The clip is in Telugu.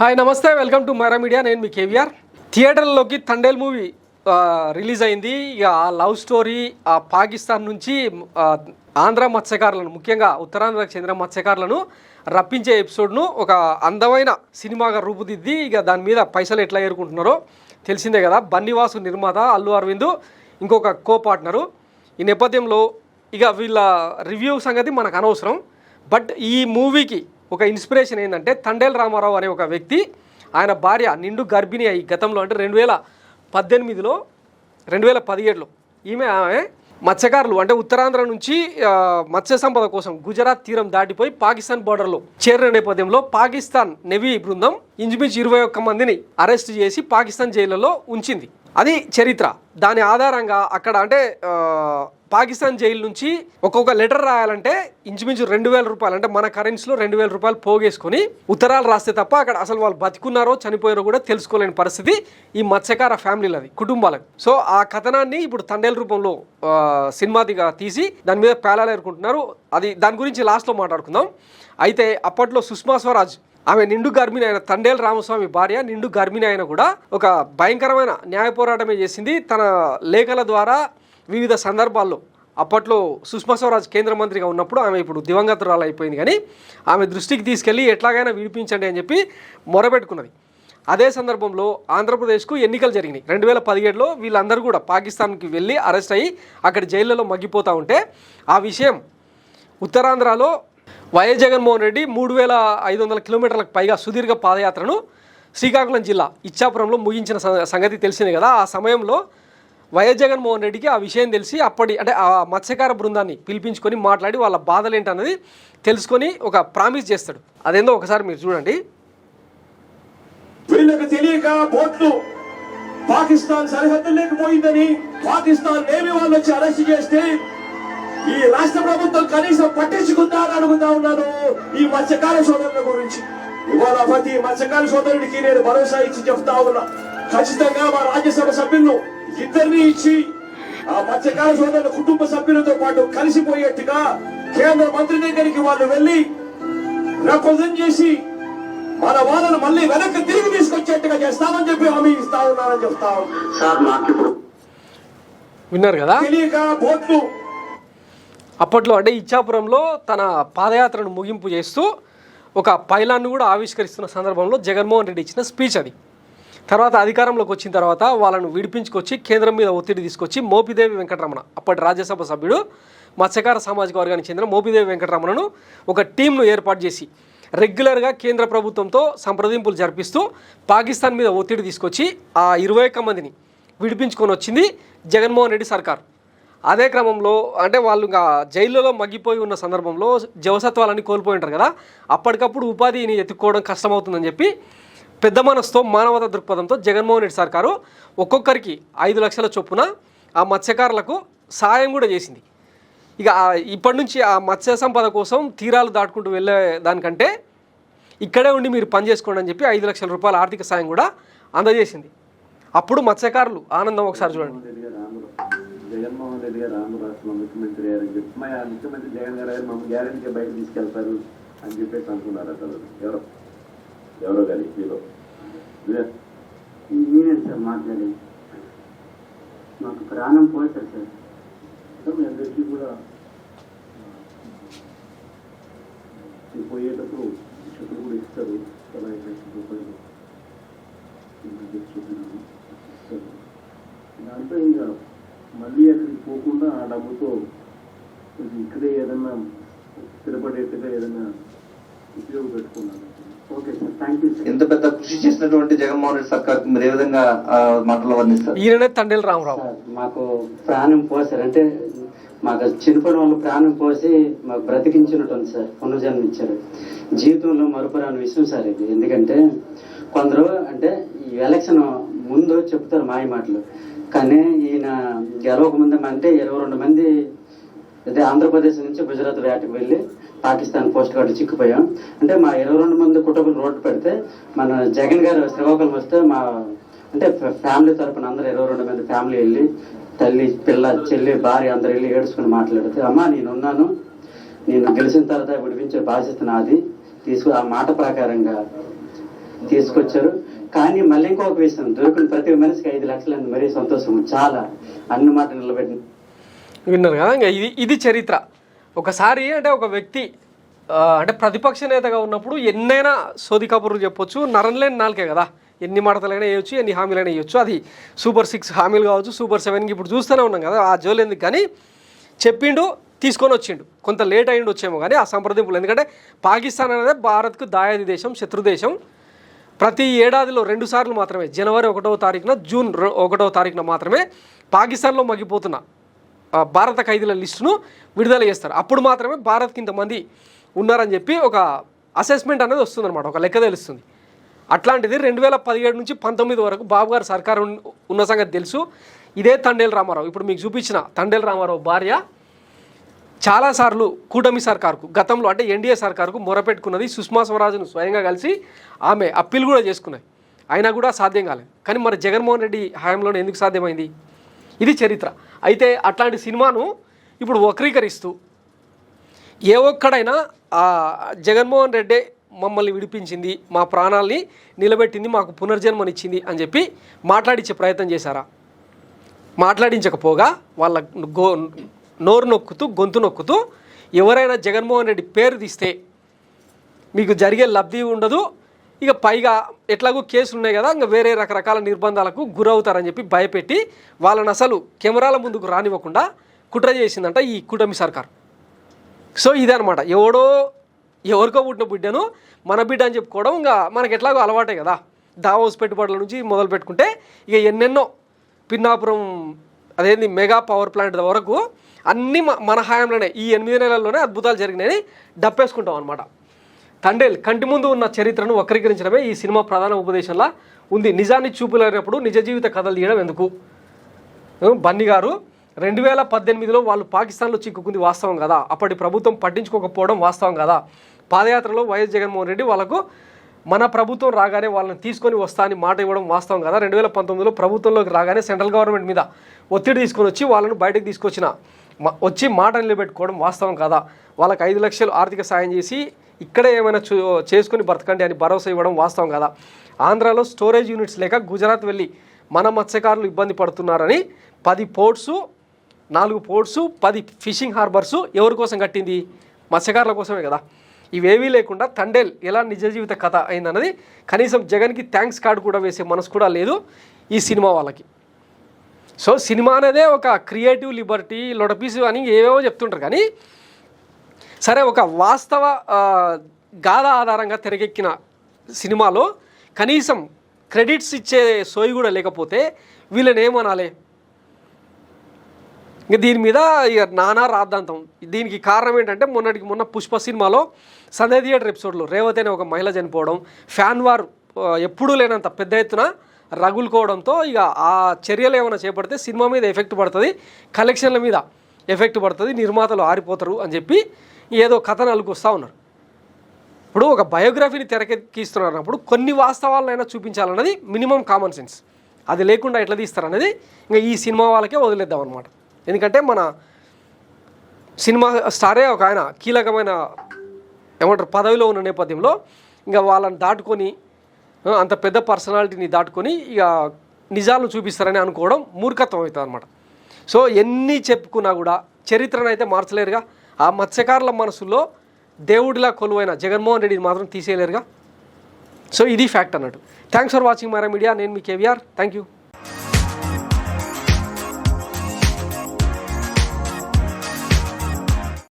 హాయ్ నమస్తే, వెల్కమ్ టు మైరా మీడియా. నేను మీ కేవీఆర్. థియేటర్లోకి తండేల్ మూవీ రిలీజ్ అయింది. ఇక ఆ లవ్ స్టోరీ ఆ పాకిస్తాన్ నుంచి ఆంధ్ర మత్స్యకారులను, ముఖ్యంగా ఉత్తరాంధ్రకు చెందిన మత్స్యకారులను రప్పించే ఎపిసోడ్ను ఒక అందమైన సినిమాగా రూపుదిద్ది ఇక దాని మీద పైసలు ఎట్లా ఏరుకుంటున్నారో తెలిసిందే కదా. బన్నీవాసు నిర్మాత, అల్లు అరవింద్ ఇంకొక కో పార్ట్నరు. ఈ నేపథ్యంలో ఇక వీళ్ళ రివ్యూ సంగతి మనకు అనవసరం. బట్ ఈ మూవీకి ఒక ఇన్స్పిరేషన్ ఏంటంటే తండేల్ రామారావు అనే ఒక వ్యక్తి, ఆయన భార్య నిండు గర్భిణి అయ్యి గతంలో అంటే 2018లో 2017లో ఆమె మత్స్యకారులు అంటే ఉత్తరాంధ్ర నుంచి మత్స్య సంపద కోసం గుజరాత్ తీరం దాటిపోయి పాకిస్తాన్ బార్డర్లో చేరిన నేపథ్యంలో పాకిస్తాన్ నేవీ బృందం ఇంచుమించు 21 మందిని అరెస్ట్ చేసి పాకిస్తాన్ జైళ్లలో ఉంచింది. అది చరిత్ర. దాని ఆధారంగా అక్కడ అంటే పాకిస్తాన్ జైలు నుంచి ఒక్కొక్క లెటర్ రాయాలంటే ఇంచుమించు 2000 రూపాయలు, అంటే మన కరెన్సీలో 2000 రూపాయలు పోగేసుకొని ఉత్తరాలు రాస్తే తప్ప అక్కడ అసలు వాళ్ళు బతికున్నారో చనిపోయారో కూడా తెలుసుకోలేని పరిస్థితి ఈ మత్స్యకార ఫ్యామిలీలది, కుటుంబాలకు. సో ఆ కథనాన్ని ఇప్పుడు తండేల్ రూపంలో సినిమాదిగా తీసి దాని మీద పేలాలు ఏరుకుంటున్నారు. అది దాని గురించి లాస్ట్లో మాట్లాడుకుందాం. అయితే అప్పట్లో సుష్మా స్వరాజ్, ఆమె నిండు గర్భిణి అయిన తండేల్ రామస్వామి భార్య నిండు గర్భిణి అయిన కూడా ఒక భయంకరమైన న్యాయ పోరాటమే చేసింది. తన లేఖల ద్వారా వివిధ సందర్భాల్లో అప్పట్లో సుష్మా స్వరాజ్ కేంద్ర మంత్రిగా ఉన్నప్పుడు, ఆమె ఇప్పుడు దివంగతురాలు అయిపోయింది, కానీ ఆమె దృష్టికి తీసుకెళ్ళి ఎట్లాగైనా విడిపించండి అని చెప్పి మొరపెట్టుకున్నది. అదే సందర్భంలో ఆంధ్రప్రదేశ్కు ఎన్నికలు జరిగినాయి 2017లో. వీళ్ళందరూ కూడా పాకిస్తాన్కి వెళ్ళి అరెస్ట్ అయ్యి అక్కడ జైళ్ళలో మగ్గిపోతూ ఉంటే ఆ విషయం ఉత్తరాంధ్రలో వైఎస్ జగన్మోహన్ రెడ్డి 3500 కిలోమీటర్లకు పైగా సుదీర్ఘ పాదయాత్రను శ్రీకాకుళం జిల్లా ఇచ్చాపురంలో ముగించిన సంగతి తెలిసింది కదా. ఆ సమయంలో వైఎస్ జగన్మోహన్ రెడ్డికి ఆ విషయం తెలిసి అంటే ఆ మత్స్యకార బృందాన్ని పిలిపించుకొని మాట్లాడి వాళ్ళ బాధలు ఏంటన్నది తెలుసుకొని ఒక ప్రామిస్ చేస్తాడు. అదేందో ఒకసారి మీరు చూడండి. వీళ్ళకి తెలియక బోట్లు పాకిస్తాన్ సరిహద్దుల్లోకి పోయిందని పాకిస్తాన్ నేవీ వాళ్ళు వచ్చి అరెస్ట్ చేస్తే ఈ రాష్ట్ర ప్రభుత్వం కనీసం పట్టించుకుందా అని అడుగుతా ఉన్నాను ఈ మత్స్యకార సోదరుల గురించి. ఇవాళ ప్రతి మత్స్యకార సోదరుడికి నేను భరోసా ఇచ్చి చెప్తా ఉన్నా, ఖచ్చితంగా మా రాజ్యసభ సభ్యులను ఇద్దరిని ఇచ్చి ఆ మత్స్యకార సోదరుల కుటుంబ సభ్యులతో పాటు కలిసిపోయేట్టుగా కేంద్ర మంత్రి దగ్గరికి వాళ్ళు వెళ్ళి రిప్రజెంట్ చేసి మన వాళ్ళను మళ్ళీ వెనక్కి తిరిగి తీసుకొచ్చేట్టుగా చేస్తామని చెప్పి హామీ ఇస్తా ఉన్నారని చెప్తా ఉన్నా. విన్నారు కదా. తెలియక బోట్లు అప్పట్లో అంటే ఇచ్చాపురంలో తన పాదయాత్రను ముగింపు చేస్తూ ఒక పైలాన్ను కూడా ఆవిష్కరిస్తున్న సందర్భంలో జగన్మోహన్ రెడ్డి ఇచ్చిన స్పీచ్ అది. తర్వాత అధికారంలోకి వచ్చిన తర్వాత వాళ్ళను విడిపించుకొచ్చి కేంద్రం మీద ఒత్తిడి తీసుకొచ్చి మోపిదేవి వెంకటరమణ, అప్పటి రాజ్యసభ సభ్యుడు, మత్స్యకార సామాజిక వర్గానికి చెందిన మోపిదేవి వెంకటరమణను ఒక టీంను ఏర్పాటు చేసి రెగ్యులర్గా కేంద్ర ప్రభుత్వంతో సంప్రదింపులు జరిపిస్తూ పాకిస్తాన్ మీద ఒత్తిడి తీసుకొచ్చి ఆ 21 మందిని విడిపించుకొని వచ్చింది జగన్మోహన్ రెడ్డి సర్కార్. అదే క్రమంలో అంటే వాళ్ళు ఇంకా జైల్లో మగ్గిపోయి ఉన్న సందర్భంలో జవసత్వాలన్నీ కోల్పోయి ఉంటారు కదా, అప్పటికప్పుడు ఉపాధిని ఎత్తుక్కోవడం కష్టమవుతుందని చెప్పి పెద్ద మనసుతో మానవతా దృక్పథంతో జగన్మోహన్ రెడ్డి సర్కారు ఒక్కొక్కరికి 5 లక్షల చొప్పున ఆ మత్స్యకారులకు సాయం కూడా చేసింది. ఇక ఇప్పటి నుంచి ఆ మత్స్య సంపద కోసం తీరాలు దాటుకుంటూ వెళ్ళే దానికంటే ఇక్కడే ఉండి మీరు పని చేసుకోండి అని చెప్పి 5 లక్షల రూపాయల ఆర్థిక సాయం కూడా అందజేసింది. అప్పుడు మత్స్యకారులు ఆనందం ఒకసారి చూడండి. జగన్మోహన్ రెడ్డి గారు ఆంధ్ర రాష్ట్రంలో ముఖ్యమంత్రి గారని చెప్పి మా ముఖ్యమంత్రి జగన్ గారు మమ్మల్ని గ్యారెంటీగా బయట తీసుకెళ్తారు అని చెప్పేసి అనుకున్నారు. అసలు ఎవరో కానీ మీలో నేనే సార్ మాట్లాడి మాకు ప్రాణం పోతారు సార్. మీ అందరికీ కూడా పోయేటప్పుడు చెప్పులు కూడా ఇస్తారు, 5 లక్షల రూపాయలు ఇస్తారు. దాంతో ఇంకా మళ్ళీ అక్కడికి పోకుండా ఆ డబ్బుతో ఇక్కడే ఏదన్నా స్థిరపడేట్టుగా ఏదైనా ఉపయోగపెట్టుకున్నాను. Okay sir, thank you sir. ఎంత పెద్ద కృషి చేసినటువంటి జగన్మోహన్ రెడ్డి సర్కార్ మీరు ఏ విధంగా మాటలు వర్ణిస్తారు? ఈయననే తండేల్ రామారావు. మాకు ప్రాణం పోసారు అంటే మాకు చనిపోయిన వాళ్ళు ప్రాణం పోసి మాకు బ్రతికించినట్టు సార్, పునర్జన్మ ఇచ్చారు. జీవితంలో మరపురాని విషయం సార్ ఇది. ఎందుకంటే కొందరు అంటే ఈ ఎలక్షన్ ముందు చెప్తారు మాయ మాటలు, కానీ ఈయన గెలవక ముందే అంటే 22 మంది అదే ఆంధ్రప్రదేశ్ నుంచి గుజరాత్ వేటకు వెళ్ళి పాకిస్తాన్ పోస్ట్ కార్డు చిక్కిపోయాం. అంటే మా 22 మంది కుటుంబం రోడ్డు పెడితే మన జగన్ గారు శ్రీకాకుళం వస్తే మా అంటే ఫ్యామిలీ తరపున అందరూ 22 మంది ఫ్యామిలీ వెళ్ళి తల్లి పిల్ల చెల్లి భార్య అందరు వెళ్ళి ఏడుచుకుని మాట్లాడితే, అమ్మా నేనున్నాను, నేను గెలిచిన తర్వాత విడిపించే బాధ్యత నాది తీసుకు ఆ మాట ప్రకారంగా తీసుకొచ్చారు. కానీ మళ్ళీ ఇంకొక విషయం, దొరికిన ప్రతి మనిషికి 5 లక్షలని మరీ సంతోషం. చాలా అన్ని మాట నిలబెట్టిన విన్నారు కదా. ఇంకా ఇది చరిత్ర. ఒకసారి అంటే ఒక వ్యక్తి అంటే ప్రతిపక్ష నేతగా ఉన్నప్పుడు ఎన్నైనా సోది కబుర్లు చెప్పొచ్చు, నరంలేని నాలుకే కదా, ఎన్ని మాటలైనా వేయచ్చు, ఎన్ని హామీలైనా వేయచ్చు. అది సూపర్ 6 హామీలు కావచ్చు, సూపర్ 7కి ఇప్పుడు చూస్తూనే ఉన్నాం కదా, ఆ జోలు ఎందుకు. కానీ చెప్పిండు, తీసుకొని వచ్చిండు. కొంత లేట్ అయ్యిండు వచ్చేమో కానీ ఆ సంప్రదింపులు. ఎందుకంటే పాకిస్తాన్ అనేది భారత్కు దాయాది దేశం, శత్రు దేశం. ప్రతి ఏడాదిలో 2 సార్లు మాత్రమే, జనవరి 1వ తారీఖున, జూన్ 1వ తారీఖున మాత్రమే పాకిస్తాన్లో మగ్గిపోతున్న భారత ఖైదీల లిస్టును విడుదల చేస్తారు. అప్పుడు మాత్రమే భారత్కి ఇంతమంది ఉన్నారని చెప్పి ఒక అసెస్మెంట్ అనేది వస్తుందన్నమాట, ఒక లెక్క తెలుస్తుంది. అట్లాంటిది 2017 నుంచి 19 వరకు బాబు గారు సర్కారు ఉన్న సంగతి తెలుసు. ఇదే తండేల్ రామారావు, ఇప్పుడు మీకు చూపించిన తండేల్ రామారావు భార్య చాలాసార్లు కూటమి సర్కారుకు, గతంలో అంటే ఎన్డీఏ సర్కారుకు మొరపెట్టుకున్నది. సుష్మా స్వరాజ్ను స్వయంగా కలిసి ఆమె అప్పీల్ కూడా చేసుకున్నాయి, అయినా కూడా సాధ్యం కాలేదు. కానీ మరి జగన్మోహన్ రెడ్డి హయాంలోనే ఎందుకు సాధ్యమైంది? ఇది చరిత్ర. అయితే అట్లాంటి సినిమాను ఇప్పుడు వక్రీకరిస్తూ ఏ ఒక్కడైనా జగన్మోహన్ రెడ్డి మమ్మల్ని విడిపించింది, మా ప్రాణాల్ని నిలబెట్టింది, మాకు పునర్జన్మనిచ్చింది అని చెప్పి మాట్లాడించే ప్రయత్నం చేశారా? మాట్లాడించకపోగా వాళ్ళ నోరు నొక్కుతూ, గొంతు నొక్కుతూ, ఎవరైనా జగన్మోహన్ రెడ్డి పేరు తీస్తే మీకు జరిగే లబ్ధి ఉండదు, ఇక పైగా ఎట్లాగూ కేసులు ఉన్నాయి కదా, ఇంకా వేరే రకరకాల నిర్బంధాలకు గురవుతారని చెప్పి భయపెట్టి వాళ్ళని అసలు కెమెరాల ముందుకు రానివ్వకుండా కుట్ర చేసిందంట ఈ కూటమి సర్కార్. సో ఇదే అనమాట, ఎవరికో పుట్టిన బిడ్డను మన బిడ్డ అని చెప్పుకోవడం ఇంకా మనకి ఎట్లాగో అలవాటే కదా. దావోస్ పెట్టుబడుల నుంచి మొదలు పెట్టుకుంటే ఇక ఎన్నెన్నో పిన్నాపురం అదేంది మెగా పవర్ ప్లాంట్ వరకు అన్నీ మన హయాంలోనే, ఈ 8 నెలల్లోనే అద్భుతాలు జరిగినాయని డప్పేసుకుంటాం అనమాట. తండేల్ కంటి ముందు ఉన్న చరిత్రను వక్రీకరించడమే ఈ సినిమా ప్రధాన ఉపదేశంలా ఉంది. నిజాన్ని చూపులేనప్పుడు నిజ జీవిత కథలు తీయడం ఎందుకు? బన్నీ గారు 2018లో వాళ్ళు పాకిస్తాన్లో చిక్కుకుంది వాస్తవం కదా, అప్పటి ప్రభుత్వం పట్టించుకోకపోవడం వాస్తవం కదా. పాదయాత్రలో వైఎస్ జగన్మోహన్ రెడ్డి వాళ్ళకు మన ప్రభుత్వం రాగానే వాళ్ళని తీసుకొని వస్తా అని మాట ఇవ్వడం వాస్తవం కదా. 2019లో ప్రభుత్వంలోకి రాగానే సెంట్రల్ గవర్నమెంట్ మీద ఒత్తిడి తీసుకొని వచ్చి వాళ్ళను బయటకు వచ్చి మాట నిలబెట్టుకోవడం వాస్తవం కదా. వాళ్ళకి 5 లక్షలు ఆర్థిక సాయం చేసి ఇక్కడే ఏమైనా చేసుకుని బ్రతకండి అని భరోసా ఇవ్వడం వాస్తవం కదా. ఆంధ్రాలో స్టోరేజ్ యూనిట్స్ లేక గుజరాత్ వెళ్ళి మన మత్స్యకారులు ఇబ్బంది పడుతున్నారని 10 పోర్ట్సు, 4 పోర్ట్సు, 10 ఫిషింగ్ హార్బర్సు ఎవరి కోసం కట్టింది? మత్స్యకారుల కోసమే కదా. ఇవేవీ లేకుండా తండేల్ ఎలా నిజ జీవిత కథ అయిందన్నది కనీసం జగన్కి థ్యాంక్స్ కార్డు కూడా వేసే మనసు కూడా లేదు ఈ సినిమా వాళ్ళకి. సో సినిమా అనేదే ఒక క్రియేటివ్ లిబర్టీ, లొడపీసు అని ఏవేవో చెప్తుంటారు. కానీ సరే, ఒక వాస్తవ గాథ ఆధారంగా తెరకెక్కిన సినిమాలో కనీసం క్రెడిట్స్ ఇచ్చే సోయి కూడా లేకపోతే వీళ్ళని ఏమనాలి? ఇంకా దీని మీద ఇక నానా రాద్ధాంతం. దీనికి కారణం ఏంటంటే మొన్న పుష్ప సినిమాలో సందే థియేటర్ ఎపిసోడ్లో రేవతి అనే ఒక మహిళ చనిపోవడం, ఫ్యాన్ వార్ ఎప్పుడూ లేనంత పెద్ద ఎత్తున రగులుకోవడంతో ఇక ఆ చర్యలు ఏమైనా చేపడితే సినిమా మీద ఎఫెక్ట్ పడుతుంది, కలెక్షన్ల మీద ఎఫెక్ట్ పడుతుంది, నిర్మాతలు ఆరిపోతారు అని చెప్పి ఏదో కథను అలుకొస్తూ ఉన్నారు. ఇప్పుడు ఒక బయోగ్రఫీని తెరకెక్కిస్తున్నప్పుడు కొన్ని వాస్తవాలనైనా చూపించాలన్నది మినిమం కామన్ సెన్స్. అది లేకుండా ఎట్లా తీస్తారనేది ఇంకా ఈ సినిమా వాళ్ళకే వదిలేద్దాం అనమాట. ఎందుకంటే మన సినిమా స్టారే ఒక ఆయన కీలకమైన పదవిలో ఉన్న నేపథ్యంలో ఇంకా వాళ్ళని దాటుకొని, అంత పెద్ద పర్సనాలిటీని దాటుకొని ఇక నిజాలను చూపిస్తారని అనుకోవడం మూర్ఖత్వం అవుతుంది అనమాట. సో ఎన్ని చెప్పుకున్నా కూడా చరిత్రను అయితే మార్చలేరుగా. ఆ మత్స్యకారుల మనసుల్లో దేవుడిలా కొలువైన జగన్మోహన్ రెడ్డిని మాత్రం తీసేయలేరుగా. సో ఇది ఫ్యాక్ట్ అన్నట్టు. Thanks for watching my media. నేను మీ కేవీఆర్. Thank you.